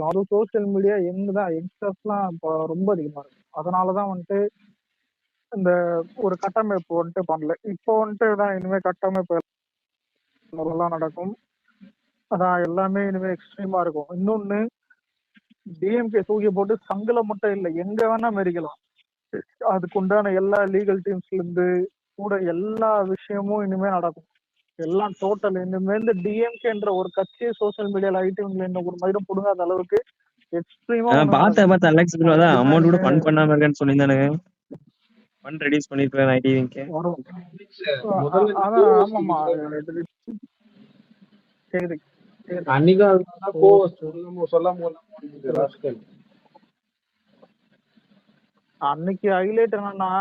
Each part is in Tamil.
அதுவும் சோசியல் மீடியா எங்கதான் யங்ஸ்டர்ஸ்லாம் இப்போ ரொம்ப அதிகமா இருக்கு. அதனாலதான் வந்துட்டு இந்த ஒரு கட்டமைப்பு வந்துட்டு பண்ணல. இப்போ வந்துட்டு தான் இனிமே கட்டமைப்பு எல்லாம் நடக்கும். அதான் எல்லாமே இனிமே எக்ஸ்ட்ரீமா இருக்கும். இன்னொன்னு, டிஎம்கே தூக்கி போட்டு சங்கல மட்டும் இல்லை, எங்க வேணா மெரிக்கலாம். அதுக்கு உண்டான எல்லா லீகல் டீம்ஸ்ல இருந்து கூட எல்லா விஷயமும் இனிமே நடக்கும். எல்லாம் டோட்டல் இனிமேல் டிஎம்கேன்ற ஒரு கட்சியை சோசியல் மீடியால ஐடிஎம்ல என்ன ஒரு மயிரும் புடுங்காத அளவுக்கு எக்ஸ்ட்ரீமா பார்த்த அலெக்ஸ் ப்ரோ தான் அமௌண்ட் கூட ஃபண்ட் பண்ணாம இருக்கேன்னு சொல்லியிருந்தானுங்க. ஃபண்ட் ரெடியூஸ் பண்ணிருக்கேன் ஐடிவிக்கு வரும். அதான் ஆமாமா சரி அன்னைக்கு அன்னைக்கு ஹைலைட் என்னன்னா,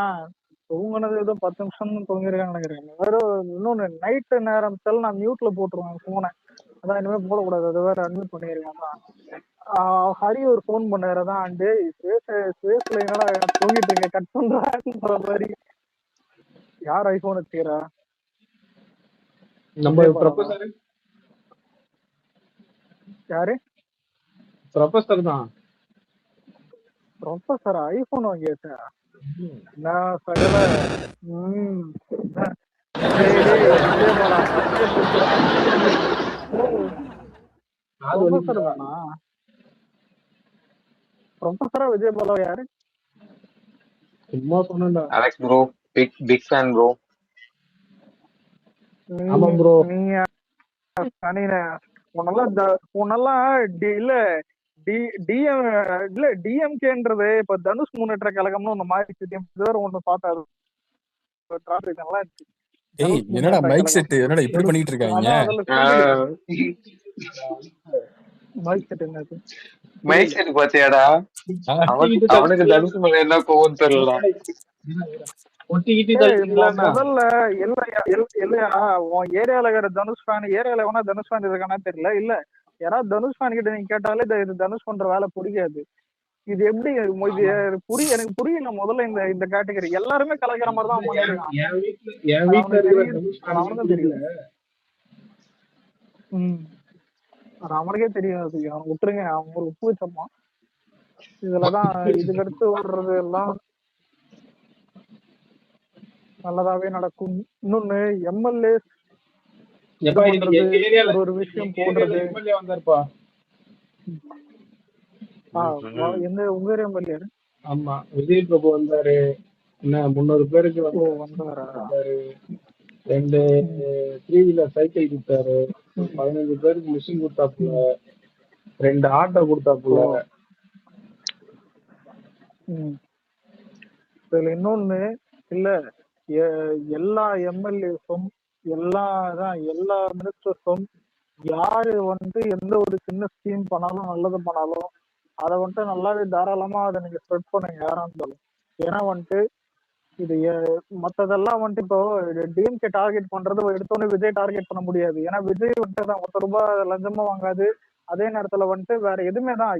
தூங்கினது ஏதோ 10 நிமிஷம் தூங்கிருக்கான்னு நினைக்கிறேன். வெறும் இன்னொன்னு நைட்டு நேரம் நான் மியூட்ல போட்டுருவேன் போனை. அதான் இனிமே போடக்கூடாது, அது வேற அட்மிட் பண்ணிருக்கேன். ஹரி ஒரு போன் பண்ணாரு தான், அண்டு ஸ்பேஸ்ல என்னடா தூங்கிட்டு இருக்கேன் கட் பண்ற மாதிரி. யார் ஐபோன் வச்சுக்கிறா? யாரு? ப்ரொஃபசர் தான். ப்ரொஃபசர் ஐபோன் வாங்கியாச்சா? நான் சகல ப்ரொஃபசர் தானா? ப்ரொஃபசரா விஜயபாலா யாரு? சும்மா சொன்னேன்டா. Alex bro big fan bro. ஆமா ப்ரோ. நீங்க உன்னெல்லாம் இல்ல டிஎம்கேன்றது இப்ப தனுஷ் முன்னேற்ற கழகம்னு ஒண்ணு மாதிரி ஒண்ணு பார்த்தாரு. என்னடா மைக் செட் என்னடா இப்படி பண்ணிட்டு இருக்காங்க? மைக் செட் பாத்தியாடா? அவனுக்கு தனுஷ் மேல என்ன கோவம் தெரியல. முதல்ல இல்லையா உன் ஏரியால இருக்கிற தனுஷ் ஃபேன், ஏரியால எவனா தனுஷ் ஃபேன் இருக்கானா தெரியல. இல்ல யாராவது தனுஷ் ஃபேன் கிட்ட நீங்க கேட்டாலே இது தனுஷ் பண்ற வேலை பிடிக்காது. இது எப்படி எனக்கு புரியல. முதல்ல இந்த கேட்டகரி எல்லாருமே கலாய்க்கிற மாதிரி தான் தெரியல. அவனுக்கே தெரியும். அவன் விட்டுருங்க, அவன் ஒரு உப்பு வச்சம்மா. இதுலதான் இதுக்கு அடுத்து ஓடுறது எல்லாம் நல்லதாவே நடக்கும். இன்னொன்னு எம்எல்ஏ ஒரு விஷயம் போடுறது. எந்த உங்க எம்எல்ஏ? ஆமா, விஜய் பிரபு வந்தாரு. என்ன 300 பேருக்கு வந்தாரு. 2 3 வீலர் சைக்கிள் கொடுத்தாரு. 15 பேருக்கு மிஷின் கொடுத்தாப்புல. 2 ஆட்டோ கொடுத்தாப்புல. இதுல இன்னொன்னு இல்ல, எல்லா எம்எல்ஏஸும் எல்லா மினிஸ்டர்ஸும் யாரு எந்த ஒரு சின்ன ஸ்கீம் பண்ணாலும் நல்லது பண்ணாலும் அதை நல்லாவே தாராளமா அதை நீங்க ஸ்ப்ரெட் பண்ணுங்க யாரா இருந்தாலும். ஏன்னா இது மத்ததெல்லாம் இப்போ டிஎம்கே டார்கெட் பண்றது எடுத்தோடனே விஜய் டார்கெட் பண்ண முடியாது. ஏன்னா விஜய் தான் 10 ரூபாய் லஞ்சமா வாங்காது. அதே நேரத்துல வேற எதுவுமே தான்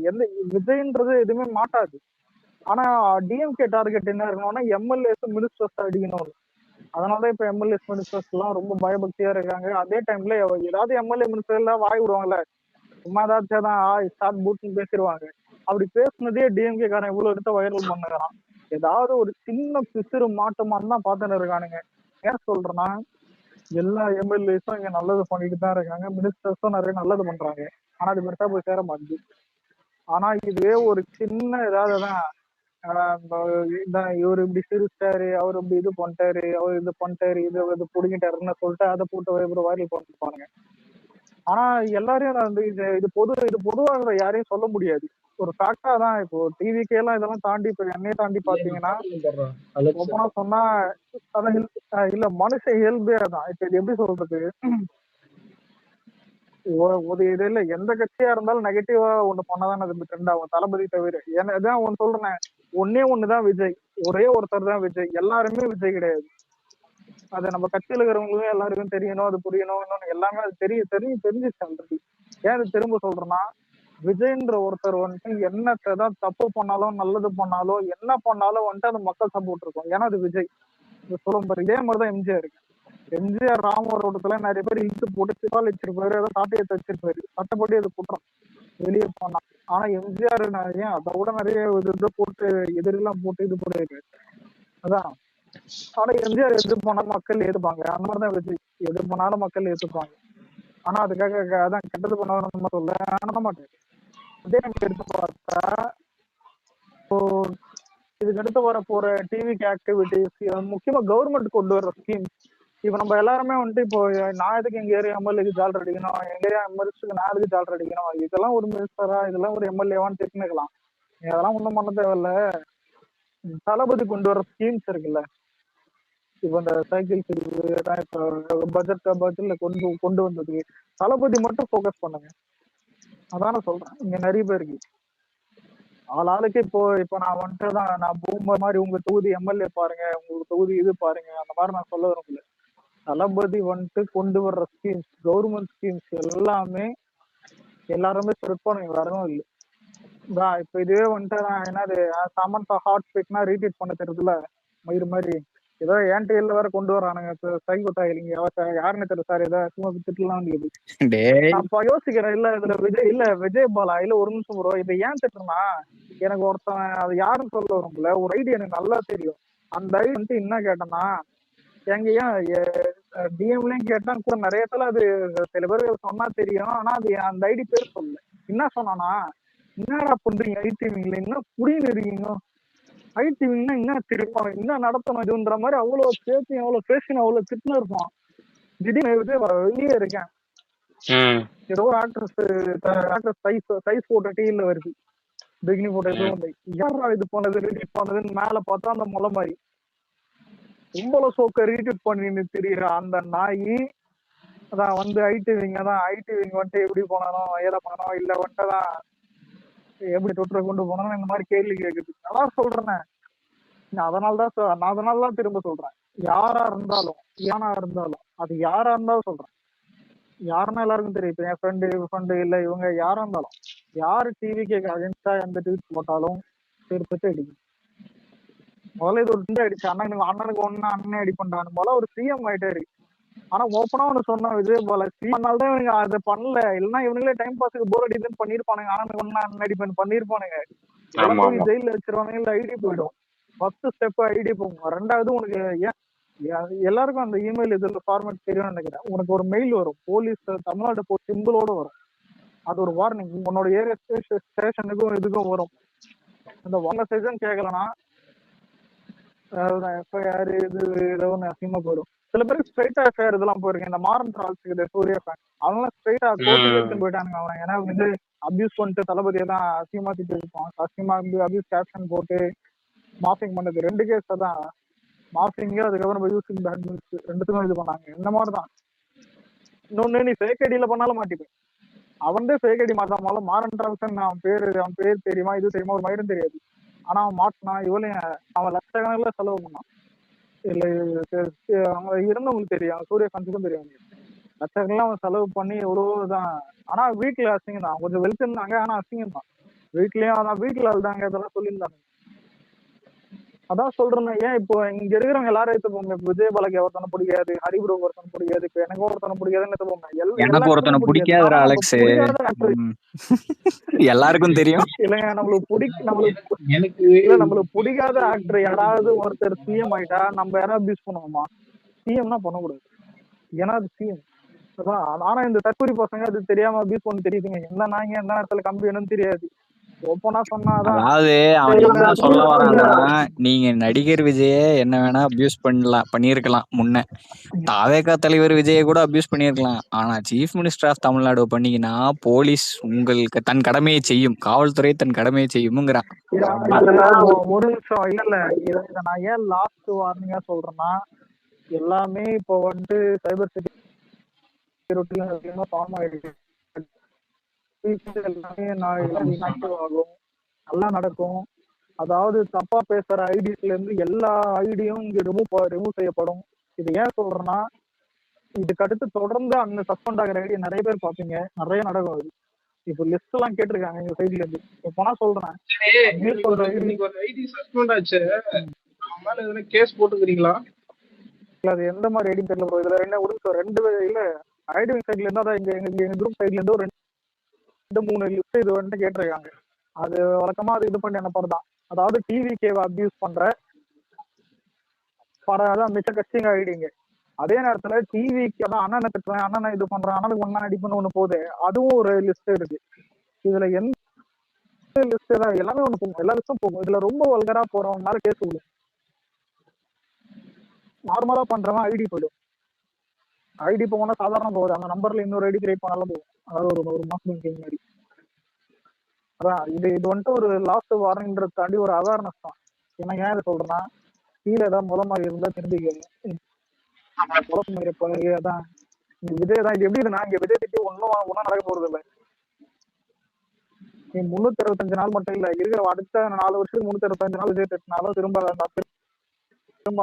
விஜய்ன்றது எதுவுமே மாட்டாது. ஆனா டிஎம்கே டார்கெட் என்ன இருக்கணும்னா எம்எல்ஏஸ் மினிஸ்டர்ஸ் அடிக்கணும். அதனாலதான் இப்ப எம்எல்ஏஸ் மினிஸ்டர்ஸ் எல்லாம் ரொம்ப பயபக்தியா இருக்காங்க. அதே டைம்ல ஏதாவது எம்எல்ஏ மினிஸ்டர் எல்லாம் வாய் விடுவாங்கல்ல, சும்மா ஏதாச்சும் பேசிடுவாங்க. அப்படி பேசுனதே டிஎம்கே காரன் இவ்வளவு எடுத்து வைரல் பண்ணுறான். ஏதாவது ஒரு சின்ன பிசிறு மாட்டமான்னு தான் பார்த்துன்னு இருக்கானுங்க. ஏன் சொல்றேன்னா, எல்லா எம்எல்ஏஸும் இங்க நல்லது பண்ணிட்டு தான் இருக்காங்க, மினிஸ்டர்ஸும் நிறைய நல்லது பண்றாங்க. ஆனா அது பெருசா போய் சேர மாட்டேங்குது. ஆனா இதுவே ஒரு சின்ன ஏதாவதுதான் இவரு இப்படி சிரிச்சிட்டாரு, அவரு இப்படி இது பண்ணிட்டாரு, அவர் இது பண்ணிட்டாரு, இது புடிங்கிட்டாருன்னு சொல்லிட்டு அதை போட்டு வைரல் பண்ணிருப்பானுங்க. ஆனா எல்லாரையும் இது பொதுவாக யாரையும் சொல்ல முடியாது. ஒரு ஃபேக்டா தான். இப்போ டிவிக்கே எல்லாம் இதெல்லாம் தாண்டி இப்ப என்னையே தாண்டி பாத்தீங்கன்னா ஓப்பனா சொன்னா இல்ல மனுஷன் இயல்பே தான். இப்ப இது எப்படி சொல்றது, இது இல்ல எந்த கட்சியா இருந்தாலும் நெகட்டிவா ஒண்ணு பண்ணாதான் அது ட்ரெண்ட் ஆகும். தளபதி தவிர ஏன்னா ஒண்ணு சொல்றேன், ஒண்ணுதான் விஜய், ஒரே ஒருத்தர் தான் விஜய். எல்லாருமே விஜய் கிடையாது. அது நம்ம கட்சியில இருக்கிறவங்களும் எல்லாருக்கும் தெரியணும், அது புரியணும். இன்னொன்னு எல்லாமே அது தெரிஞ்சிச்சு ஆல்ரெடி. ஏன் அது திரும்ப சொல்றேன்னா, விஜய்ன்ற ஒருத்தர் என்னத்தான் தப்பு பண்ணாலும் நல்லது பண்ணாலும் என்ன பண்ணாலும் அது மக்கள் சப்போர்ட் இருக்கும். ஏன்னா அது விஜய். சொல்லும் பாரு, இதே மாதிரிதான் எம்ஜிஆர் இருக்கு. எம்ஜிஆர் ராமரோடத்துல நிறைய பேர் இழுத்து போட்டு சிவால் வச்சிருப்பாரு, ஏதோ சாட்டையத்தை வச்சிருப்பாரு. சட்டப்படி அது குற்றம் வெளியே போனா. ஆனா எம்ஜிஆர் ஏன் அதை விட நிறைய இது போட்டு எதிரெல்லாம் போட்டு இது பண்ணிருக்கு. அதான். ஆனா எம்ஜிஆர் எது போனாலும் மக்கள் ஏத்துப்பாங்க. அந்த மாதிரிதான் விஜய் எது போனாலும் மக்கள் ஏத்துப்பாங்க. ஆனா அதுக்காக அதான் கெட்டது பண்ணாலும் நம்ம சொல்ல பண்ண மாட்டேன். அதே நம்ம எடுத்து பார்த்தா இப்போ இதுக்கு அடுத்து வர போற டிவிக்கு ஆக்டிவிட்டிஸ் முக்கியமா கவர்மெண்ட் கொண்டு வர ஸ்கீம். இப்ப நம்ம எல்லாருமே வந்துட்டு இப்போ நான் எதுக்கு எங்க ஏரியா எம்எல்ஏக்கு ஜாலர் அடிக்கணும், எங்க ஏரியா எம்எல்ஏக்கு நான் எதுக்கு ஜாலர் அடிக்கணும், இதெல்லாம் ஒரு மினிஸ்டரா இதெல்லாம் ஒரு எம்எல்ஏவான்னு தெரிஞ்சுக்கலாம். அதெல்லாம் ஒண்ணும் பண்ண தேவையில்ல. தளபதி கொண்டு வர ஸ்கீம்ஸ் இருக்குல்ல, இப்ப இந்த சைக்கிள் இப்போ பட்ஜெட்ல கொண்டு வந்ததுக்கு தளபதி மட்டும் ஃபோக்கஸ் பண்ணுங்க. அதான சொல்றேன். இங்க நிறைய பேருக்கு ஆளுக்கு இப்போ நான் வந்துட்டு தான் நான் பூமர் மாதிரி உங்க தொகுதி எம்எல்ஏ பாருங்க, உங்க தொகுதி இது பாருங்க, அந்த மாதிரி நான் சொல்ல விரும்பல. தளபதி வந்துட்டு கொண்டு வர்ற ஸ்கீம்ஸ், கவர்மெண்ட் ஸ்கீம்ஸ் எல்லாமே எல்லாருமே ஸ்ப்ரெட் பண்ணுங்க, வரணும் இல்லை. இப்ப இதுவே வந்துட்டு நான் என்னது சமந்தா ஹாட் ஸ்பீக்னா ரீட்வீட் பண்ண தெரியுதுல மயிறு மாதிரி ஏதோ ஏன்டிஎல்ல வேற கொண்டு வரானுங்க. சைகோ டாயிலிங்க யாருன்னு தெரியல சார், ஏதோ சும்மா திட்டலாம் அப்ப யோசிக்கிறேன். இல்ல இதுல விஜய் பாலா இல்ல ஒரு நிமிஷம் ப்ரோ, இதை ஏன் திட்டுறா எனக்கு ஒருத்தன் அது யாருன்னு சொல்ல வரும்ல, ஒரு ஐடி எனக்கு நல்லா தெரியும். அந்த ஐடி வந்துட்டு என்ன கேட்டேன்னா எங்கேயா டிஎம்லயும் கேட்டான் கூட நிறைய தல அது சில பேர் சொன்னா தெரியும். ஆனா அது அந்த ஐடி பேர் சொல்லல. என்ன சொன்னானா, என்னடா பண்றீங்க ஐடிவிங்ல, என்ன புடின்னு இருக்கீங்க ஐடிவிங்னா என்ன திருப்பான் என்ன நடத்தணும் இதுன்ற மாதிரி அவ்வளவு பேசி அவ்வளவு பேசின அவ்வளவு திட்டுன்னு இருப்பான். திடீர்னு வெளியே இருக்கேன் ஏதோ ஒரு ஆக்ட்ரஸ் சைஸ் போட்ட டீல வருது, பிகினி போட்டோ எதுவும் வந்து யாரா இது பண்ணது ரீட்வீட் பண்ணதுன்னு மேல பார்த்தா அந்த முளை மாதிரி ரொம்ப சோக்க ரீட்வீட் பண்ணின்னு தெரியுற அந்த நாய் அதான் வந்து ஐடிவிங்க வந்துட்டு எப்படி போனாலும் ஏதா பண்ணணும் இல்ல வந்துட்டுதான் எப்படி தொற்று கொண்டு போனோம் இந்த மாதிரி கேள்வி கேட்குது. நல்லா சொல்றேன். அதனாலதான் திரும்ப சொல்றேன், யாரா இருந்தாலும் ஏனா இருந்தாலும் அது யாரா இருந்தாலும் சொல்றேன், யாருன்னா எல்லாருக்கும் தெரியும். இப்ப என் ஃப்ரெண்டு இல்ல இவங்க யாரா இருந்தாலும் யாரு டிவிக்கு அகேன்ஸ்டா எந்த ட்வீட் போட்டாலும் திருப்பி அடிக்கும். முதல்ல இது ஒரு ரெண்டு அடிச்சு அண்ணனுக்கு ஒண்ணு அண்ணன் அடி பண்றான்னு போல ஒரு சிஎம் ஆயிட்டாரு. ஆனா ஓப்பனா ஒண்ணு சொன்னா விஜய் போல சிஎம்னால்தான் இவங்க அதை பண்ணல, இல்லைன்னா இவங்களே டைம் பாஸுக்கு போர் அடிதுன்னு பண்ணிருப்பானுங்க. அண்ணனுக்கு ஒண்ணு அண்ணன் அடி பண்ணிருப்பானுங்க. ஜெயில வச்சிருவானுங்க, இல்ல ஐடி போயிடும். ஃபர்ஸ்ட் ஸ்டெப் ஐடி போகும். ரெண்டாவது உனக்கு எல்லாருக்கும் அந்த இமெயில் இதுல ஃபார்மேட் தெரியும்னு நினைக்கிறேன். உனக்கு ஒரு மெயில் வரும், போலீஸ் தமிழ்நாடு சிம்பிளோட வரும். அது ஒரு வார்னிங் உன்னோட ஏரியா ஸ்டேஷனுக்கும் இதுக்கும் வரும். அந்த வாங்க செஷன் கேட்கலன்னா எஃப்ஐஆர் இது ஏதோ அசிங்கமா போயிடும். சில பேருக்கு ஸ்ட்ரைட்டா எஃப்ஐஆர் இதெல்லாம் போயிருக்கேன். இந்த மாறன் டிரால்ஸ் சூர்யா ஃபேன் அவங்களாம் ஸ்ட்ரைட்டா கோர்ட்டுக்கு எடுத்து போயிட்டானுங்க. அவன் ஏன்னா வந்து அபியூஸ் பண்ணிட்டு தளபதியை தான் அசிங்கமா திட்டு இருப்பான். அசிங்கமா வந்து அபியூஸ் கேப்ஷன் போட்டு மாஃபிங் பண்ணது 2 கேஸ் தான். மாஃபிங்க அதுக்கப்புறம் யூசிங் பேட் நியூஸ் ரெண்டுத்துக்கும் இது பண்ணாங்க. இந்த மாதிரிதான். இன்னொன்னு நீ ஃபேக் ஐடியில பண்ணாலும் மாட்டிப்பேன். அவன் ஃபேக் ஐடி மாட்டாமலும் மாறன் டிரால்ஸ் அவன் பேர் தெரியுமா இது தெரியுமா ஒரு மயிரும் தெரியாது. ஆனா அவன் மாட்டினான். இவளையும் அவன் லட்சக்கணக்கில் செலவு பண்ணான். இல்ல அவங்க இருந்தவங்களுக்கு தெரியும், சூரிய ஃபேன்ஸுக்கும் தெரியும். லட்சக்கணக்கில் அவன் செலவு பண்ணி எவ்வளவுதான். ஆனா வீட்டுல அசிங்கம் தான், கொஞ்சம் வெளுத்து இருந்தாங்க. ஆனா அசிங்கம் தான் வீட்லயும். அதான் வீட்டுல இருந்தாங்க இதெல்லாம் சொல்லியிருந்தாங்க. அதான் சொல்றேன். ஏன் இப்போ இங்க இருக்கிறவங்க எல்லாரும் எடுத்துப்போங்க. விஜய் பாலாக்கு ஒருத்தனை பிடிக்காது, ஹரிபுரோ ஒருத்தனை பிடிக்காது, இப்ப எனக்கு ஒருத்தனை பிடிக்காதுன்னு எடுத்துப்போங்க. எனக்கு ஒருத்தனை பிடிக்காதுடா அலெக்ஸ், எல்லாருக்கும் தெரியும். இல்லைங்க நம்மளுக்கு பிடிக்காத ஆக்டர் யாராவது ஒருத்தர் சிஎம் ஆயிட்டா நம்ம யாராவது அபியூஸ் பண்ணுவோமா? சிஎம்னா பண்ணக்கூடாது, ஏன்னா அது சிஎம். ஆனா இந்த தற்கொலை பசங்க அது தெரியாம அபியூஸ் பண்ண தெரியுதுங்க. என்ன நாங்க எந்த நேரத்துல கம்பி என்னன்னு தெரியாது. அதாவது அவன் என்ன சொல்ல வரான்னா, நீங்க நடிகர் விஜய என்ன வேணா அபியூஸ் பண்ணிருக்கலாம். முன்ன தாவேகா தலைவர் விஜய கூட அபியூஸ் பண்ணிருக்கலாம். ஆனா சீஃப் மினிஸ்டர் ஆஃப் தமிழ்நாடு பண்ணீங்கன்னா போலீஸ் உங்களுக்கு தன் கடமையை செய்யும், காவல்துறை தன் கடமையை செய்யும்ங்கிறான். ஒரு நிமிஷம் இல்ல இதை நான் ஏன் லாஸ்ட் வார்னிங்கா சொல்றேன்னா, எல்லாமே இப்போ வந்து சைபர் செக்யூரிட்டில ஃபார்ம் ஆயிடுச்சு. எல்லாமே ஆகும், நல்லா நடக்கும். அதாவது தப்பா பேசுற ஐடிஸ்ல இருந்து எல்லா ஐடியும் இங்க ரிமூவ் செய்யப்படும். இது ஏன் சொல்றேன்னா, இதுக்கு அடுத்து தொடர்ந்து அந்த சஸ்பெண்ட் ஆகிற ஐடியா நிறைய பேர் பாப்பீங்க, நிறைய நடக்கும். அது இப்போ லிஸ்ட் எல்லாம் கேட்டிருக்காங்க எங்க சைட்ல இருந்து. இப்போ நான் சொல்றேன், கேஸ் போட்டுக்கிறீங்களா? அது எந்த மாதிரி ஐடி தெரியல ப்ரோ. இதுல ரெண்டு இல்ல ஐடி சைட்ல இருந்தா எங்க குரூப் சைட்ல இருந்து ஒரு 2-3 லிஸ்ட் இது வந்துட்டு கேட்டிருக்காங்க. அது வழக்கமா அது இது பண்ணி அனுப்புறதுதான். அதாவது டிவிகேவை அபியூஸ் பண்ற அதான் மிச்ச கட்சிங்க ஐடிங்க. அதே நேரத்துல டிவிக்கு அதான் அண்ணனை திட்டுறேன், அண்ணனை இது பண்றேன், அண்ணனுக்கு ஒன்னா அடிப்புன்னு ஒண்ணு போகுது, அதுவும் ஒரு லிஸ்ட் இருக்கு. இதுல எந்த லிஸ்ட் எல்லாமே ஒண்ணு போகும், எல்லா லிஸ்டும் போகும். இதுல ரொம்ப வல்கரா போறவங்க மேல கேஸ் விடும். நார்மலா பண்றவன் ஐடி போயிடும். ஐடி போனா சாதாரண போகுது, அந்த நம்பர்ல இன்னொரு ஐடி கிரியேட் பண்ணாலும் போகும். அதாவது ஒரு மாசம் முன்னாடி அதான் இது வந்துட்டு ஒரு லாஸ்ட் வார்னிங்கிறத தாண்டி ஒரு அவேர்னஸ் தான். ஏன்னா ஏன் இதை சொல்றேன்னா, கீழே ஏதாவது முத மாதிரி இருந்தா தெரிஞ்சுக்கணும். அதான் விஜய் தான். இது எப்படி இருக்குன்னா, இங்க விஜய் திட்டி ஒன்னும் நடக்க போறது இல்லை. நீ 365 நாள் மட்டும் இல்ல, இருக்கிற அடுத்த 4 வருஷத்துக்கு 365 நாள் விஜய் திட்டினாலும் திரும்ப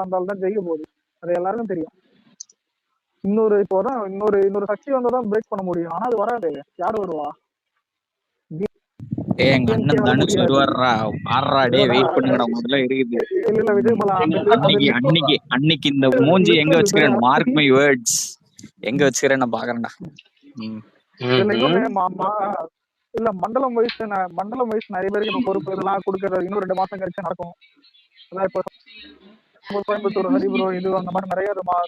வந்தாலும் தான் ஜெயிக்க போகுது. அது எல்லாருக்கும் தெரியும். இப்போதான் இன்னொரு சக்தி வந்தாதான் பிரேக் பண்ண முடியும். ஆனா அது வராது. யாரு வருவா? எங்க அண்ணன் தனுஷ் வருவாரா? ஆறா டே, வெயிட் பண்ணுங்கடா, முதல்ல இருக்குது. இல்ல விஜய் பாலா அன்னைக்கு இந்த மூஞ்சி எங்க வச்சுக்கிறேன், மார்க் மை வேர்ட்ஸ், எங்க வச்சுக்கிறேன் நான் பாக்குறேன்டா. இல்ல மண்டலம் வயசு நிறைய பேருக்கு பொறுப்பு இதெல்லாம் கொடுக்கறது இன்னும் 2 மாசம் கழிச்சு நடக்கும். அதான் இப்போ கோயம்புத்தூர் ஹரிபுரோ இது அந்த மாதிரி நிறைய இதெல்லாம்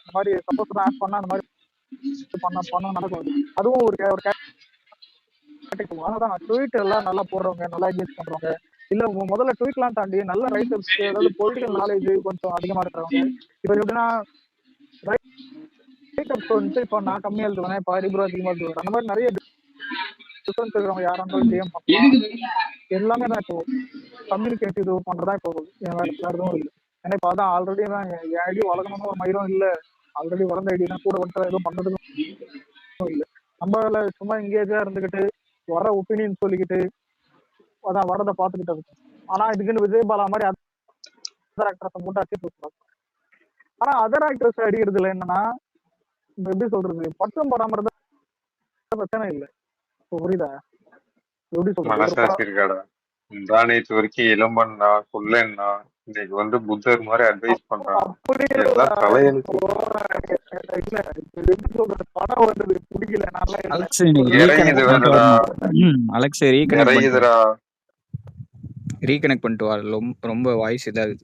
இந்த மாதிரி சப்போஸ் ஆட் பண்ணா அந்த மாதிரி பண்ண நடக்கும். அதுவும் ஒரு அதான் ட்வீட் எல்லாம் நல்லா போடுறவங்க, நல்லா என்கேஜ் பண்றவங்க, இல்ல முதல்ல ட்வீட் எல்லாம் தாண்டி நல்ல ரைட்டர்ஸ், அதாவது பொலிட்டிக்கல் நாலேஜ் கொஞ்சம் அதிகமா இருக்கிறவங்க. இப்ப எப்படின்னா ரைட்டர்ஸ் வந்துட்டு இப்ப நான் கம்மியா எழுதுவேன், இப்ப ஹரிபுரோ அதிகமா எழுதுவேன், அந்த மாதிரி நிறைய டிஃபரன்ஸ் இருக்கிறவங்க யாரா இருந்தாலும் டிஎம் பண்ணலாம். எல்லாமே தான் இப்போ கம்யூனிகேட்டிவ் இது பண்றதா இப்போ எதுவும் இல்லை. ஏன்னா இப்ப அதான் ஆல்ரெடி தான் என் ஐடி வளர்க்கணும்னு ஒரு மயிரும் இல்ல, ஆல்ரெடி வளர்ந்த ஐடி தான் கூட வந்து எதுவும் பண்றதுக்கும் இல்லை. நம்ம சும்மா எங்கேஜா இருந்துகிட்டு வர ஒப்பீனியன் சொல்லிக்கிட்டு அதான் வரதை பார்த்துக்கிட்டு இருக்கும். ஆனா இதுக்குன்னு விஜய் பாலா மாதிரி அதர் ஆக்டர்ஸை மட்டும் அடிச்சு கொடுக்குறாங்க. ஆனா அதர் ஆக்டர்ஸ் அடிக்கிறதுல என்னன்னா, எப்படி சொல்றது, பட்டம் படாம இருந்தா பிரச்சனை இல்லை. புரியுதா? எப்படி மனசாட்சி இருக்காடா? முந்தானேத்து வரைக்கும் இளம்பண்ணா கொல்லன்னா இன்னைக்கு வந்து புத்தர் மாதிரி அட்வைஸ் பண்றான். தலையெழுத்து படம் வந்தது பிடிக்கல, நல்லா அலெக்ஸ் ரீகனெக்ட் பண்ணிட்டு வா, ரொம்ப வாய்ஸ் இதாகுது.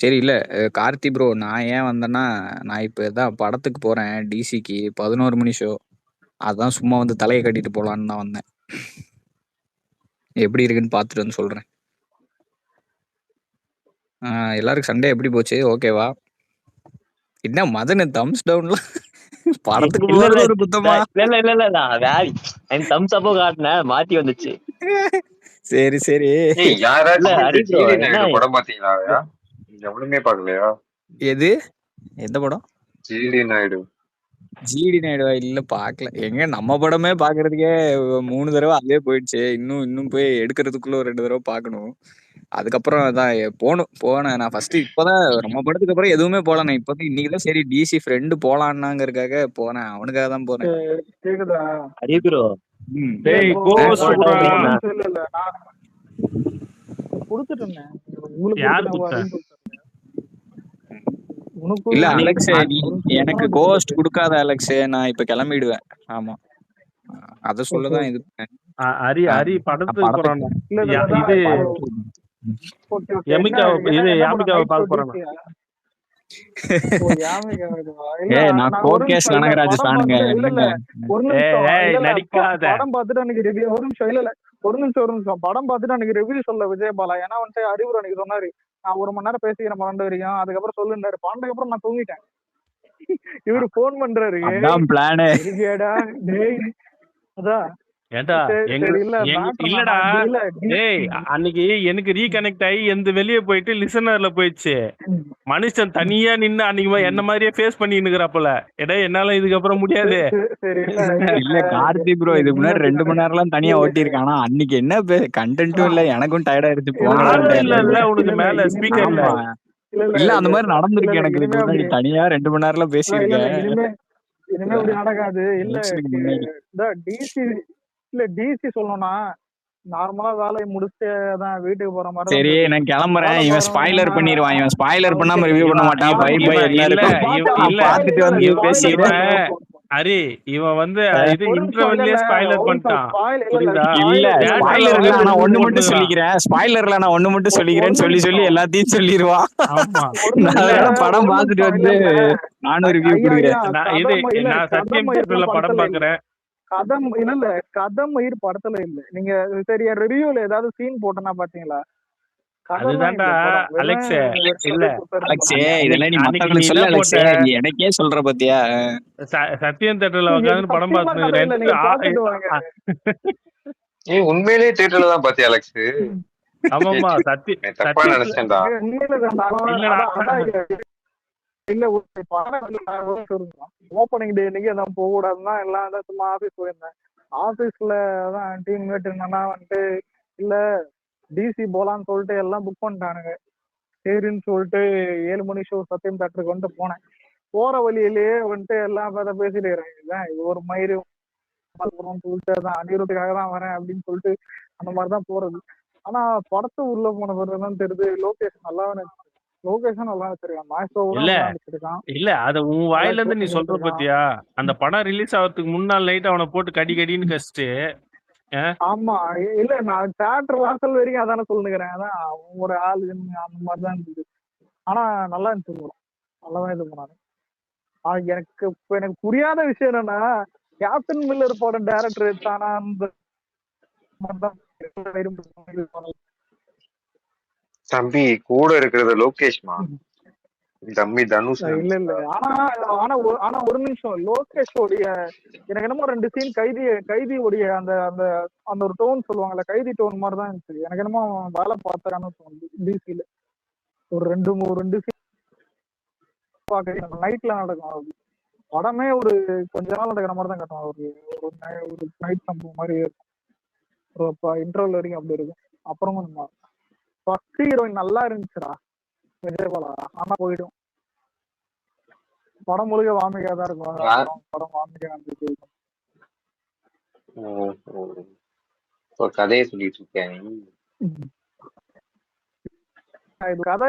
சரி, இல்ல கார்த்தி ப்ரோ, நான் ஏன் வந்தேன்னா, நான் இப்ப தான் படத்துக்கு போறேன், டிசிக்கு 11 மணி ஷோ. அதான் சும்மா வந்து தலையை கட்டிட்டு போலான்னு தான் வந்தேன். எப்படி இருக்குன்னு பார்த்துட்டு வந்து சொல்றேன். எல்லாருக்கும் சண்டே எப்படி போச்சு? ஓகேவா? என்ன மதன் தம்ஸ் டவுன்ல படத்துக்கு போறது ஒரு குத்தமா? இல்ல தம்ஸ் அப்போ காட்டினேன், மாத்தி வந்துச்சு. சரி சரி. படம் பாத்தீங்களா? எவனுமே பாக்கலையா? எது எந்த படம்? ஜிடி நாயுடு. ஜிடி நாயுடுவா? இல்ல பாக்கல. எங்க நம்ம படமே பாக்குறதுக்கே 3 தடவை அதே போயிடுச்சு. இன்னும் போய் எடுக்கிறதுக்குள்ள ஒரு 2 தடவை பாக்கணும். அதுக்கப்புறம் அதான் போனேன். நான் ஃபர்ஸ்ட் இப்பதான் நம்ம படத்துக்கு அப்புறம் எதுவுமே போல. நான் இப்பதான் இன்னைக்குதான் சரி டிசி ஃப்ரெண்டு போலான்னாங்கிறதுக்காக போனேன். அவனுக்காக தான் போனேன். இல்ல அலெக்ஸ், எனக்கு கோஸ்ட் குடுக்காத அலெக்ஸ், நான் இப்ப கிளம்பிடுவேன். ஆமா, அத சொல்லதான் இது படத்துக்கு போறான். நான் கோகேஷ் கனகராஜ் தானுங்க. படம் பார்த்துட்டு அன்னைக்கு ரிவ்யூ ஒரு நிமிஷம் படம் பார்த்துட்டு அன்னைக்கு ரிவ்யூ சொல்ல விஜய் பாலா. ஏன்னா வந்துட்டு அறிவுரை அன்னைக்கு சொன்னாரு, நான் 1 மணி நேரம் பேசிக்கிறேன் 12 வரைக்கும், அதுக்கப்புறம் சொல்லுனாரு. 12 அப்புறம் நான் தூங்கிட்டேன். இவரு போன் பண்றாரு, அதான் இல்லடா டேய், அன்னைக்கு எனக்கு ரீகனெக்ட் ஆகி எந்த வெளியே போயிட்டு லிசனர்ல போயிடுச்சு. மனுஷன் தனியா நின்னு அன்னைக்கு என்ன மாதிரியே ஃபேஸ் பண்ணிருக்கிறாப்பல. என்னால இதுக்கப்புறம் முடியாது. இல்ல கார்த்தி ப்ரோ, இதுக்கு முன்னாடி 2 மணி நேரம்லாம் தனியா ஓட்டிருக்கானா? அன்னைக்கு என்ன கண்டென்ட்டும் இல்ல, எனக்கும் டயர்ட் ஆயிருச்சு. இல்ல உனக்கு மேல ஸ்பீக்கர் இல்ல அந்த மாதிரி நடந்திருக்கு எனக்கு. இதுக்கு முன்னாடி தனியா 2 மணி நேரம்லாம் பேசியிருக்கேன். இனிமே இப்படி நடக்காது. இல்ல டிசி சொல்லணும்னா நார்மலா வேலையை முடிச்சுட்டு தான் வீட்டுக்கு போற மாதிரி. சரி, நான் கிளம்புறேன். இவன் ஸ்பாயிலர் பண்ணிடுவான். இவன் ஸ்பாயிலர் பண்ணாம ரிவ்யூ பண்ண மாட்டான். பை பை எல்லாரும். பாத்துட்டு வந்து பேசிடுவேன். ஹரி இவன் வந்து இது ஒரு நிமிஷம் இல்ல இன்டர்வெல்லே இல்ல ஸ்பாய்லர் ஒரு நிமிஷம் பண்ணிட்டான் ஸ்பாயில் இல்ல புரியுதா இல்ல தியேட்டர்ல ஸ்பாய்லர்ல உட்காந்து நான் ரிவ்யூ ஒண்ணு மட்டும் போட்டுக்கிறான் சொல்லிக்கிறேன். ஸ்பாய்லர்ல நான் ஒண்ணு மட்டும் ஒரு சொல்லிக்கிறேன்னு சொல்லி சொல்லி நிமிஷம் எல்லாத்தையும் சொல்லிடுவான். ஆமா ஒரு நான் இல்ல நிமிஷம் அதனால படம் ஒரு பார்த்துட்டு நிமிஷம் வந்து இல்ல இல்ல நானும் ரிவ்யூ ஐயா கொடுக்குறேன். ஐயா நான் கதை இது இல்ல நான் கதை சத்தியம் மயிர்ல தியேட்டர்ல படம் படத்துல இல்ல பாக்குறேன் கதை இல்ல இல்ல கதை மயிர் படத்துல இல்ல நீங்க சரி ரிவ்யூல ஏதாவது சீன் போட்டனா பாத்தீங்களா கதைலாம் அதுதான்டா இல்ல படம் அலெக்ஸ் இல்ல அலெக்ஸே அன்னைக்கு இதெல்லாம் நீ அன்னைக்கு மத்தவங்களுக்கு நீ சொல்ல என்ன போட்ட அலெக்ஸே, எனக்கே சொல்ற பத்தியா? சத்தியம் தேட்டர்ல இது உட்காந்து படம் சத்தியமா கதை இல்ல நீங்க பாத்துட்டு வாங்க நீ உண்மையிலேயே தியேட்டர்ல தான் பாத்தியா அலெக்ஸ்? ஆமாமா தப்பா சத்தியத்துல நினைச்சேன்டா. இல்லடா இல்ல ஒரு படம் ஓப்பனிங் டே இன்னைக்கு அதான் போக கூடாதுன்னா எல்லாம் தான் சும்மா ஆபீஸ் போயிருந்தேன். ஆபீஸ்ல தான் டீம் மேட் என்னன்னா வந்துட்டு இல்ல டிசி போலான்னு சொல்லிட்டு எல்லாம் புக் பண்ணிட்டானுங்க. சரின்னு சொல்லிட்டு 7 மணி ஷோ சத்தியம் தேட்டருக்கு வந்துட்டு போனேன். போற வழியிலேயே வந்துட்டு எல்லாம் பேசிட்டு இருக்கிறாங்க இது ஒரு மயிறு சொல்லிட்டு தான் அனிருத்துக்காக தான் வரேன் அப்படின்னு சொல்லிட்டு அந்த மாதிரிதான் போறது. ஆனா படத்து உள்ள போன பிறகுதான் தெரியுது லோகேஷன் நல்லா வச்சிருக்கான். மாஸ்டர் இல்ல நல்லா வச்சிருக்கான். இல்ல அத உன் வாயில இருந்து நீ சொல்ற பத்தியா அந்த படம் ரிலீஸ் ஆகிறதுக்கு முன்னாள் நைட் அவனை போட்டு கடின்னு கஷ்டு. ஆமா இல்ல நான் தியேட்டர் வாசல் வரைக்கும் அதானே சொல்லுங்கிறேன். அதான் ஒரு ஆளு அந்த மாதிரிதான் இருந்தது. ஆனா நல்லா இருந்துச்சு நல்லாதான் இது பண்ணாரு. எனக்கு புரியாத விஷயம் என்னன்னா கேப்டன் மில்லர் படம் டைரக்டர் எடுத்தானா அந்த தம்பி கூட இருக்கிறது லோகேஷ்மா, தம்பி தனுஷ் இல்ல இல்ல ஆனா ஒரு நிமிஷம் லோகேஷோடைய எனக்கு என்னமோ 2 சீன் கைதியோடைய அந்த அந்த அந்த ஒரு டோன் சொல்லுவாங்கல்ல கைதி டோன் மாதிரிதான் இருந்துச்சு. எனக்கு என்னமோ வேலை பார்த்தான்னு தோணுது டிசில. ஒரு ரெண்டு சீன் நைட்ல நடக்கும். படமே ஒரு கொஞ்ச நாள் நடக்கிற மாதிரி தான் கட்டுவாங்க. ஒரு நைட் சம்பவம் மாதிரி இருக்கும். இன்டர்வல் வரைக்கும் அப்படி இருக்கும். அப்புறம் கொஞ்சம் ஃபர்ஸ்ட் ஹீரோயின் நல்லா இருந்துச்சுடா விஜயபாலா. ஆனா போயிடும் படம் முழுக்க வாமிகா தான் இருக்கும். படம் வாமிகா இருந்துச்சு. கதையை சொல்லிட்டு இருக்கேன் கதை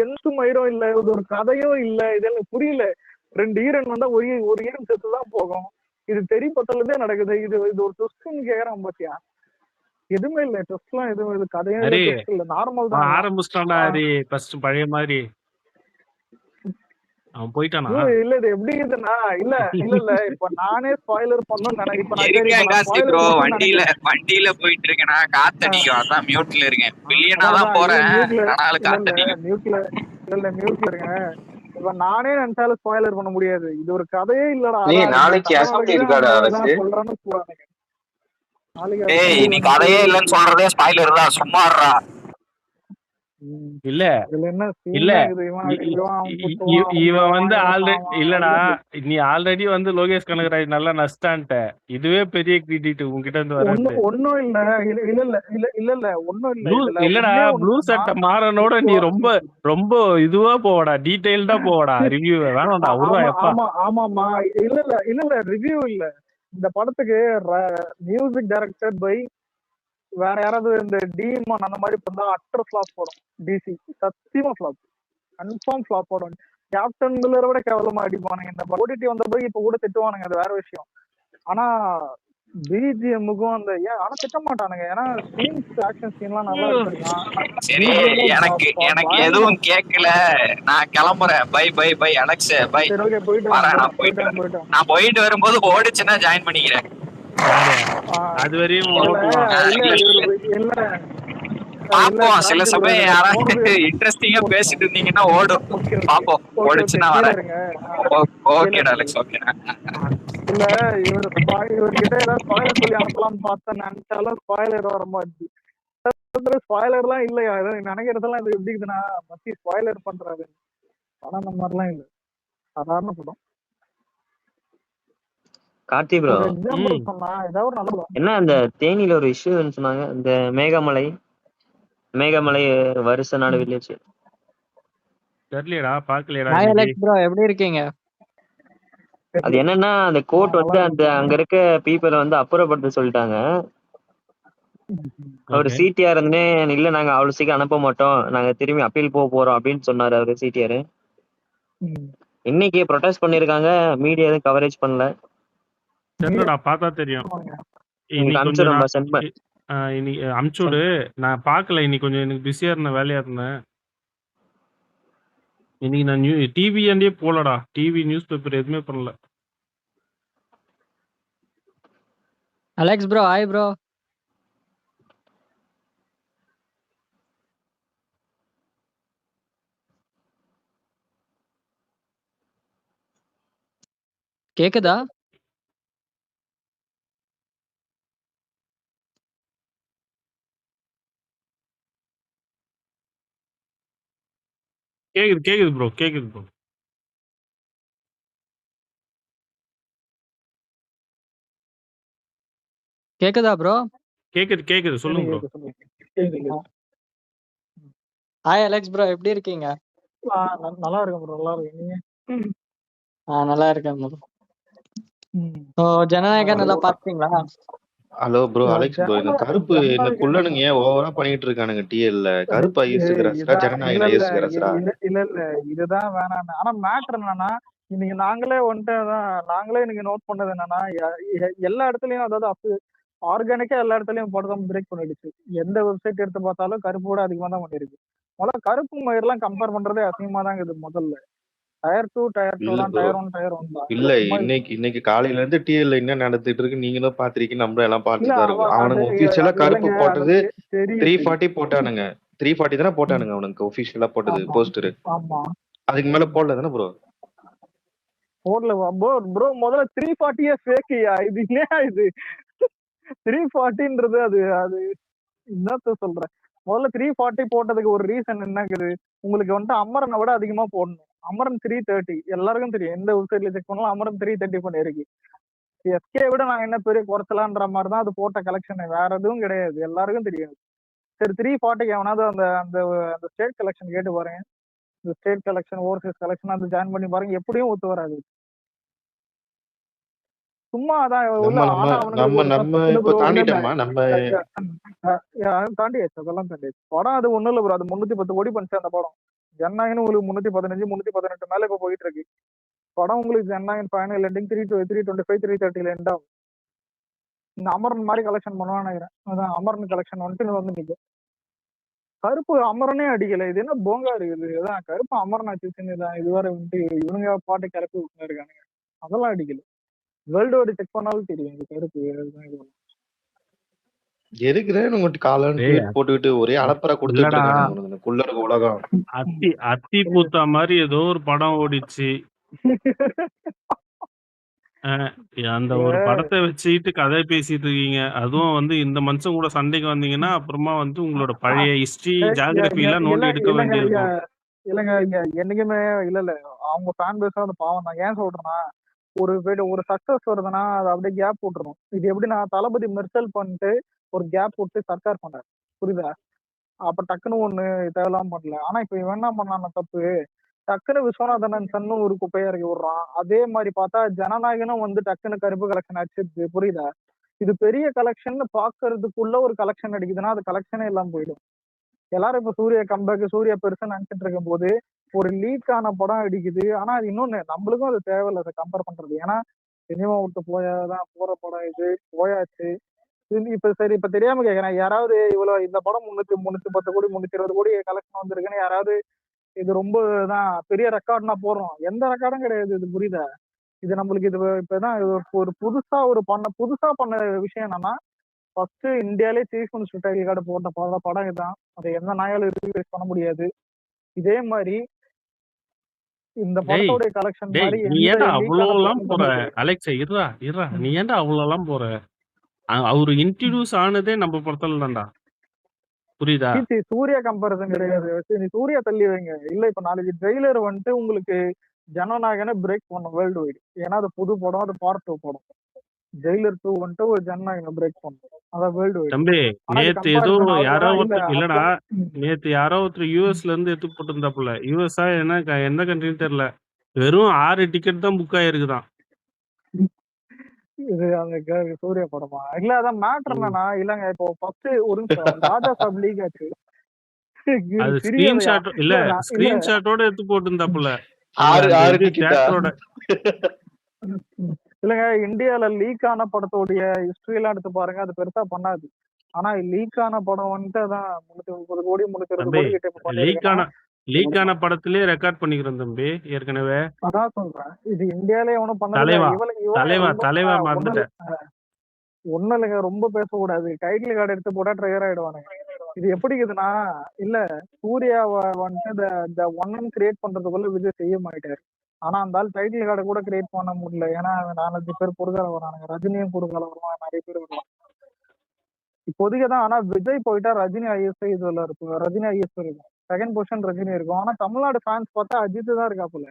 எந்த மயிரும் இல்ல ஒரு கதையும் இல்ல. இது எனக்கு புரியல. 2 ஹீரோயின் வந்தா ஒரு ஹீரோயின் செத்துதான் போகும். இது தெரியப்பட்டல இருந்தே நடக்குது. இது ஒரு ட்விஸ்ட்னு கேக்குறான் பாத்தியா? எதுவுமே இல்ல ட்விஸ்ட் எல்லாம் எதுவும் இது கதையும் இல்ல நார்மல் தான் ஆரம்பிச்சிட்டான்டா ஹரி ஃபர்ஸ்ட் பழைய மாதிரி. அவன் போயிட்டானா? இல்ல இது எப்படி இருக்குன்னா இல்ல இல்ல இல்ல இப்ப நானே ஸ்பாயிலர் பண்ணணும்னு வண்டியில போயிட்டு இருக்கேன் காத்தடிக்கும் அதான் மியூட்ல இருக்கேன். பில்லியனா தான் போறேன் மியூட்ல இருக்கேன். இப்ப நானே நினைச்சாலும் ஸ்பாயிலர் பண்ண முடியாது. இது ஒரு கதையே இல்லடா. நாளைக்கு அசெம்பிளி இருக்காடா சொல்றான்னு சொல்றாங்க. நீ கதையே இல்லன்னு சொல்றதே ஸ்பாயிலர் தான். சும்மாறா இல்ல இல்ல இவன் வந்து இல்லடா நீ ஆல்ரெடி வந்து லோகேஷ் கனகராஜ் நல்லா நஷ்டான்ட்ட. இதுவே பெரிய கிரெடிட் உங்ககிட்ட இருந்து வர. ஒண்ணும் இல்ல ஒண்ணும் இல்ல இல்லடா ப்ளூ சட்டை மாறனோட நீ ரொம்ப ரொம்ப இதுவா போவடா டீடைல்டா போவடா ரிவ்யூ வேணாம்டா ஆமாமா இல்ல ரிவ்யூ இல்ல. இந்த படத்துக்கு மியூசிக் டைரக்டர் பை வேற யாராவது இந்த டீமான் அந்த மாதிரி பண்ணா அட்டர் ஃபிளாப் போடும். டிசி சத்தியமா ஃபிளாப் கன்ஃபார்ம் ஃபிளாப் போடும். கேப்டன் மில்லரை விட கேவலமா அடிப்பானுங்க. இந்த ஓடிடி வந்த போய் இப்ப கூட திட்டுவானுங்க, அது வேற விஷயம். ஆனா பிஜிஎம்முக்கும் அந்த ஆனா திட்ட மாட்டானுங்க. ஏன்னா சீன்ஸ் ஆக்ஷன் சீன்லாம் நல்லா வச்சிருக்கான். சரி எனக்கு எதுவும் கேட்கல. நான் கிளம்புறேன். Bye bye bye Alex bye. நான் போயிட்டு வரும்போது ஓடிச்சுன்னா ஜாயின் பண்ணிக்கிறேன். அது வரையும் பாப்போம். சில சமயம் யாராவது இன்ட்ரெஸ்டிங்கா பேசிட்டு இருந்தீங்கன்னா ஓடும். பாப்போம் ஓடிச்சுன்னா வரேன். ஓகேடா அலெக்ஸ் ஓகேடா. இல்ல இவர்கிட்ட ஏதாவது ஸ்பாயிலர் சொல்லி அனுப்பலாம்னு பார்த்தேன். நினைச்சாலும் ஸ்பாயிலர் வர மாதிரி ஸ்பாயிலர்லாம் இல்லையா? நினைக்கிறதெல்லாம் இது எப்படி இருக்குதுன்னா மத்தி ஸ்பாயிலர் பண்றாரு. ஆனா அந்த மாதிரிலாம் இல்ல, சாதாரண படம். கார்த்தி ப்ரோ என்ன அந்த தேனியில ஒரு இஷ்யூ சொன்னாங்க, இந்த மேகமலை வருஷ நாடு வில்லேஜ். தெரியலடா பாக்கலடா. ப்ரோ எப்படி இருக்கீங்க? அது என்னன்னா அந்த கோர்ட் வந்து அந்த அங்க இருக்க பீப்புளை வந்து அப்புறப்படுத்த சொல்லிட்டாங்க. அவரு சிடிஆர் இருந்தே இல்ல நாங்க அவ்வளவு சீக்கிரம் அனுப்ப மாட்டோம், நாங்க திரும்பி அப்பீல் போறோம் அப்படின்னு சொன்னாரு அவரு சிடிஆர். இன்னைக்கு ப்ரொடெஸ்ட் பண்ணிருக்காங்க, மீடியா எதுவும் கவரேஜ் பண்ணல. தெரியலடா, பார்த்தா தெரியும். இன்னைக்கு உங்களுக்கு கொஞ்சம் அனுப்பிச்சு நம்ம சென்ட் இன்னைக்கு அமுச்சுடு. நான் பார்க்கல, இன்னைக்கு கொஞ்சம் எனக்கு பிஸியா இருந்தேன், வேலையா இருந்தேன். இன்னைக்கு நான் டிவி அண்டே போலடா, டிவி நியூஸ் பேப்பர் எதுவுமே பண்ணல. Alex bro, hi bro. கேக்குதா? கேக்குது ப்ரோ, கேக்குது ப்ரோ. கேக்குதா ப்ரோ? கேக்குது சொல்லுங்க ப்ரோ. ஹாய் அலெக்ஸ் ப்ரோ, எப்படி இருக்கீங்க? நல்லா இருக்கேன் ப்ரோ, நல்லா இருக்கேன். நீங்க? நல்லா இருக்கேன் ப்ரோ. ஜனநாயகன் நல்லா பாத்தீங்களா? ஹலோ ப்ரோ, அலெக்ஸ் ப்ரோ, இந்த கருப்பு இந்த குள்ளனுங்க ஏன் ஓவரா பண்ணிட்டு இருக்கானுங்க டிஎல்ல? கருப்பு ஐஎஸ் கிராஸ்ரா, ஜனநாயகன் ஐஎஸ் கிராஸ்ரா? இல்ல இதுதான் வேணாம். ஆனா மேட்டர் என்னன்னா, இன்னைக்கு நாங்களே இன்னைக்கு நோட் பண்ணது என்னன்னா, எல்லா இடத்துலயும், அதாவது ஆர்கானிக்கா எல்லா இடத்துலயும் படம் பிரேக் பண்ணிடுச்சு. எந்த வெப்சைட் எடுத்து பார்த்தாலும் கருப்போட அதிகமா தான் பண்ணிருக்கு. முதல்ல கருப்பு மயிரெல்லாம் கம்பேர் பண்றதே அசிங்கமா தான் இருக்குது. முதல்ல டயர் 2 டயர் 2 தான், டயர் 1 டயர் 1 தான். இல்ல, இன்னைக்கு காலையில இருந்து டிஎல்ல என்ன நடந்துட்டு இருக்கு நீங்களும் பாத்திருக்கீங்க, நம்ம எல்லாம் பார்த்துட்டு தான் இருக்கோம். அவனுங்க ஒபிஷியலா கருப்பு போட்டது 340 போட்டானுங்க. 340 தானே போட்டானுங்க அவனுக்கு ஒபிஷியலா போட்டது போஸ்டர். அதுக்கு மேல போடல தானே ப்ரோ? போடல ப்ரோ. முதல்ல 340 ஃபேக்கியா? இது என்ன இது? 340ன்றது அது என்னத்த சொல்றேன். முதல்ல 340 போட்டதுக்கு ஒரு ரீசன் என்னக்குது, உங்களுக்கு வந்துட்டு அமரனை விட அதிகமா போடணும். அமரன் 330 எல்லாருக்கும் தெரியும். எந்த வெப்சைட்ல செக் பண்ணலாம், அமரன் 330 பண்ணிருக்கு. எஸ்கே விட நான் என்ன பெரிய குறைச்சலான்ற மாதிரி தான் அது போட்ட கலெக்ஷன், வேற எதுவும் கிடையாது, எல்லாருக்கும் தெரியாது. சரி, 340 எவனாவது அந்த அந்த அந்த ஸ்டேட் கலெக்ஷன் கேட்டு பாருங்க. இந்த ஸ்டேட் கலெக்ஷன், ஓவர்சீஸ் கலெக்ஷன் அது ஜாயின் பண்ணி பாருங்க, எப்படியும் ஒத்து வராது. சும்மா அதான் தாண்டியாச்சு, அதெல்லாம் தாண்டியாச்சு. படம் அது ஒண்ணும் இல்ல ப்ரோ, அது 310 கோடி பண்ணிச்சு அந்த படம். ஜனநாயகன் உங்களுக்கு 315 318 மேல இப்ப போயிட்டு இருக்கு படம். உங்களுக்கு ஜனநாயகன் ஃபைனல் எண்டிங் 325 330 எண்ட் ஆகும். இந்த அமரன் மாதிரி கலெக்ஷன் பண்ணுவான்னு நினைக்கிறேன். அதான் அமரன் கலெக்ஷன் வந்துட்டு வந்து நிற்கும். கருப்பு அமரனே அடிக்கல, இது என்ன போங்கா இருக்குது. அதான் கருப்பு அமரன் ஆச்சுன்னு தான் இதுவரை வந்துட்டு இவனுங்க பாட்டு கிளப்பி விட்டுன்னு இருக்கானுங்க. அதெல்லாம் அடிக்கல. வேர்ல்டு வார் செக் பண்ணாலும் தெரியும் இந்த கருப்பு போட்டுக்கிட்டு ஒரே அலப்பற கொடுத்துட்டு குள்ளர் உலகம். அத்தி பூத்தா மாதிரி ஏதோ ஒரு படம் ஓடிச்சு. அந்த ஒரு படத்தை வச்சுட்டு கதை பேசிட்டு இருக்கீங்க. அதுவும் வந்து இந்த மனுஷன் கூட சண்டைக்கு வந்தீங்கன்னா அப்புறமா வந்து உங்களோட பழைய ஹிஸ்டரி ஜியோகிராஃபி எல்லாம் நோண்டி எடுக்க வேண்டியிருக்கும். இல்லங்க, என்னைக்குமே இல்ல அவங்க ஃபேன் பேஸ் வந்து பாவம் தான். ஏன் சொல்றேன்னா, ஒரு சக்சஸ் வருதுன்னா அது அப்படியே கேப் போட்டுரும். இது எப்படின்னா, தளபதி மெர்சல் பண்ணிட்டு ஒரு கேப் போட்டு சர்க்கார் பண்ணாரு, புரியுதா? அப்ப டக்குன்னு ஒண்ணு தேவையில்லாம பண்ணல. ஆனா இப்ப இவன் என்ன பண்ணான தப்பு, டக்குன்னு விஸ்வநாதன் சன்னு ஒரு குப்பையா இறக்கி விடுறான். அதே மாதிரி பார்த்தா ஜனநாயகனும் வந்து டக்குன்னு கருப்பு கலெக்ஷன் அடிச்சிருச்சு, புரியுதா? இது பெரிய கலெக்ஷன் பாக்குறதுக்குள்ள ஒரு கலெக்ஷன் அடிக்குதுன்னா அது கலெக்ஷனே எல்லாம் போயிடும். எல்லாரும் இப்ப சூர்யா கம்பேக், சூர்யா பெருசுன்னு நினைச்சிட்டு இருக்கும் போது ஒரு லீக் ஆன படம் அடிக்குது. ஆனா அது இன்னொன்னு, நம்மளுக்கும் அது தேவையில்லை அதை கம்பேர் பண்றது. ஏன்னா சினிமா விட்டு போயாதான் போற படம், இது போயாச்சு. இப்ப சரி, இப்ப தெரியாம கேக்குறேன், யாராவது இவ்வளவு இந்த படம் 310 கோடி 320 கோடி கலெக்ஷன் வந்திருக்குன்னு யாராவது இது ரொம்ப தான் பெரிய ரெக்கார்ட்னா போடுறோம்? எந்த ரெக்கார்டும் கிடையாது இது, புரியுதா? இது நம்மளுக்கு இது இப்பதான் ஒரு புதுசா பண்ண விஷயம் என்னன்னா, ஃபர்ஸ்ட் இந்தியாலே சீஃப் மினிஸ்டர் டைட்டில் கார்டு போட்ட படம் இதுதான். அதை எந்த நாயாலும் ரீப்ளேஸ் பண்ண முடியாது. இதே மாதிரி இந்த படத்தோட கலெக்ஷன் மாதிரி நீ ஏன்டா அவ்வளோலாம் போற அலெக்ஸ்? இருடா நீ ஏன்டா அவ்வளோலாம் போற? அவரு இன்ட்ரோடியூஸ் ஆனதே நம்ம படத்துல தான்டா, புரியுதா? சூர்யா கம்பேரிசன் கிடையாது. நீ சூர்யா தள்ளி வைங்க. இல்ல இப்ப நாளைக்கு ட்ரெய்லர் வந்துட்டு உங்களுக்கு ஜனநாயகனை பிரேக் பண்ணும் வேர்ல்டு வைடு. ஏன்னா அது புது படம், அது பார்ட் 2 படம். ஜெயிலர் 2 வந்துட்டு ஒரு ஜனநாயகனை பிரேக் பண்ணும், அதான் வேர்ல்டு வைடு. தம்பி, நேத்து ஏதோ யாரோ ஒருத்தர் யூஎஸ்ல இருந்து எடுத்து போட்டு இருந்தாப்புல. யூஎஸ்ஆ என்ன கண்ட்ரின்னு தெரியல, வெறும் 6 டிக்கெட் தான் புக் ஆயிருக்குதான். இது அந்த சூர்யா படமா? இல்ல அதான் மேட்டர் என்னன்னா, இல்லங்க இப்போ ஃபர்ஸ்ட் ஒரு நிமிஷம் ராஜா சாப் லீக் ஆச்சு. அது ஸ்கிரீன்ஷாட்டோட எடுத்து போட்டு இருந்தாப்புல. ஆறு அந்த ஆறு இது டிக்கெட்டா தியேட்டரோட இல்லைங்க, இந்தியால லீக் ஆன படத்தோடைய ஹிஸ்டரி எல்லாம் எடுத்து பாருங்க, அது பெருசா பண்ணாது. ஆனா லீக் ஆன படம் வந்துட்டு அதான் 330 கோடி 320 தம்பி, கோடி கிட்ட இப்ப லீக் பண்ணிருக்குன்னா, ஆன லீக் ஆன படத்திலே ரெக்கார்ட் பண்ணிக்கிறோம் தம்பி ஏற்கனவே. அதான் சொல்றேன். இது இந்தியாலே ஒண்ணும் பண்ணதில்ல. தலைவா இவன் தலைவா ரொம்ப தலைவா ஒண்ணும் மறந்துட்டேன். ஒண்ணும் இல்லைங்க, ரொம்ப பேசக்கூடாது. டைட்டில் கார்டு எடுத்து போட்டா ட்ரையர் ஆயிடுவானுங்க. இது எப்படி இருக்குதுன்னா, இல்ல சூர்யா வந்துட்டு இந்த ஒன் கிரியேட் பண்றதுக்குள்ள விஜய் செய்ய மாட்டாரு. ஆனா அந்த ஆள் டைட்டில் கார்டை கூட கிரியேட் பண்ண முடியல. ஏன்னா 4-5 பேர் குறுகால வரானுங்க. ரஜினியும் குறுகால வருவான், நிறைய பேர் வருவாங்க இப்போதைக்கு தான். ஆனா விஜய் போயிட்டா ரஜினி ஐஎஸ் இதுல இருக்கும். ரஜினி ஐஎஸ் இருக்கும், செகண்ட் பொசிஷன் ரஜினி இருக்கும். ஆனா தமிழ்நாடு ஃபேன்ஸ் பார்த்தா அஜித் தான் இருக்காப்புல.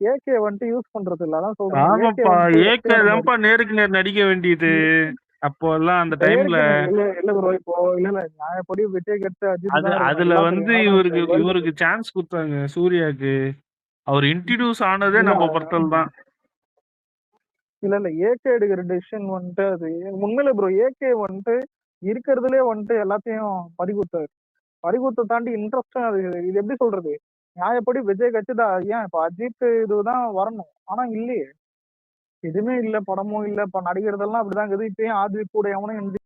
ஏகே வந்துட்டு யூஸ் பண்றது இல்ல. அதான் சொல்றேன். ஏகே ஆமாப்பா, வந்துட்டு ஏகே தான்ப்பா நேருக்கு நேர் நடிக்க வேண்டியது அப்போ எல்லாம் அந்த டைம்ல. இல்ல ப்ரோ, இப்போ இல்ல நியாயப்படி விஜய் கட்டு அஜித் அது தான் இருக்கணும். அதுல எல்லாம் வந்து தெரியும். இவருக்கு சான்ஸ் கொடுத்தாங்க சூர்யாக்கு. அவர் இன்ட்ரடியூஸ் ஆனதே நம்ம படத்துல தான். இல்ல ஏகே எடுக்கிற டெசிஷன் வந்துட்டு அது உண்மையில ப்ரோ. ஏகே வந்துட்டு இருக்கிறதுலே வந்துட்டு எல்லாத்தையும் பறிகொடுத்த தாண்டி இன்ட்ரெஸ்டும் அது. இது எப்படி சொல்றது, நியாயப்படி விஜய் கட்சி தான். ஏன் இப்ப அஜித் இதுதான் வரணும், ஆனா இல்லையே, எதுவுமே இல்ல, படமும் இல்ல. இப்ப நடிகர்தெல்லாம் அப்படிதான் இருக்குது. இப்பயும் ஆதிக் கூட எவனும்